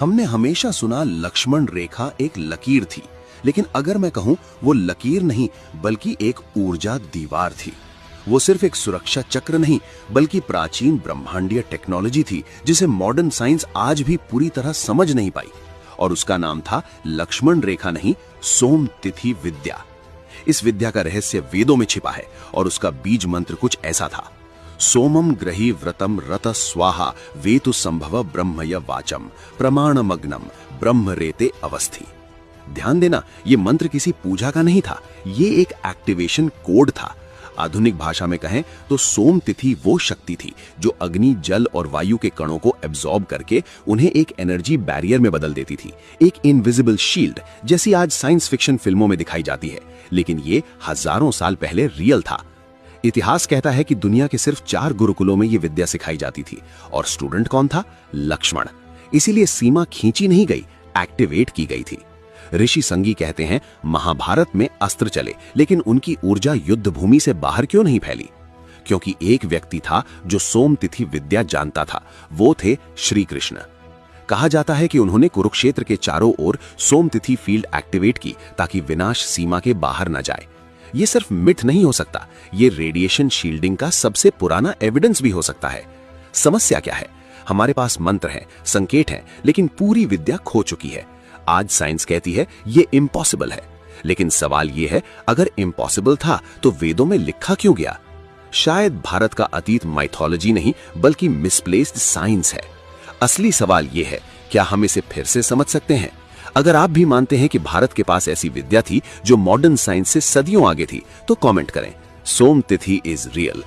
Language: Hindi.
हमने हमेशा सुना लक्ष्मण रेखा एक लकीर थी, लेकिन अगर मैं कहूं वो लकीर नहीं बल्कि एक ऊर्जा दीवार थी। वो सिर्फ एक सुरक्षा चक्र नहीं बल्कि प्राचीन ब्रह्मांडीय टेक्नोलॉजी थी जिसे मॉडर्न साइंस आज भी पूरी तरह समझ नहीं पाई। और उसका नाम था लक्ष्मण रेखा नहीं, सोम तिथि विद्या। इस विद्या का रहस्य वेदों में छिपा है और उसका बीज मंत्र कुछ ऐसा था, सोमम ग्रही व्रतम रत स्वाहा वेतु संभव ब्रह्मय वाचम प्रमाणमग्नम ब्रह्म रेते अवस्थी। ध्यान देना, ये मंत्र किसी पूजा का नहीं था, ये एक एक्टिवेशन कोड था। आधुनिक भाषा में कहें तो सोम तिथि वो शक्ति थी जो अग्नि, जल और वायु के कणों को एब्जॉर्ब करके उन्हें एक एनर्जी बैरियर में बदल देती थी, एक इनविजिबल शील्ड जैसी आज साइंस फिक्शन फिल्मों में दिखाई जाती है, लेकिन ये हजारों साल पहले रियल था। इतिहास कहता है कि दुनिया के सिर्फ 4 गुरुकुलों में ये विद्या सिखाई जाती थी और स्टूडेंट कौन था? लक्ष्मण। इसीलिए सीमा खींची नहीं गई, एक्टिवेट की गई थी। ऋषि संगी कहते हैं महाभारत में अस्त्र चले, लेकिन उनकी ऊर्जा युद्ध भूमि से बाहर क्यों नहीं फैली? क्योंकि एक व्यक्ति था जो सोम तिथि विद्या जानता था, वो थे श्री कृष्ण। कहा जाता है कि उन्होंने कुरुक्षेत्र के चारों ओर सोम तिथि फील्ड एक्टिवेट की ताकि विनाश सीमा के बाहर न जाए। ये सिर्फ मिथ नहीं हो सकता, ये रेडिएशन शील्डिंग का सबसे पुराना एविडेंस भी हो सकता है। समस्या क्या है? हमारे पास मंत्र हैं, संकेत हैं, लेकिन पूरी विद्या खो चुकी है। आज साइंस कहती है ये इम्पॉसिबल है, लेकिन सवाल ये है, अगर इम्पॉसिबल था तो वेदों में लिखा क्यों गया? शायद भारत का अतीत माइथोलॉजी नहीं बल्कि मिसप्लेस्ड साइंस है। असली सवाल ये है, क्या हम इसे फिर से समझ सकते हैं? अगर आप भी मानते हैं कि भारत के पास ऐसी विद्या थी जो मॉडर्न साइंस से सदियों आगे थी, तो कमेंट करें। सोम तिथि इज रियल।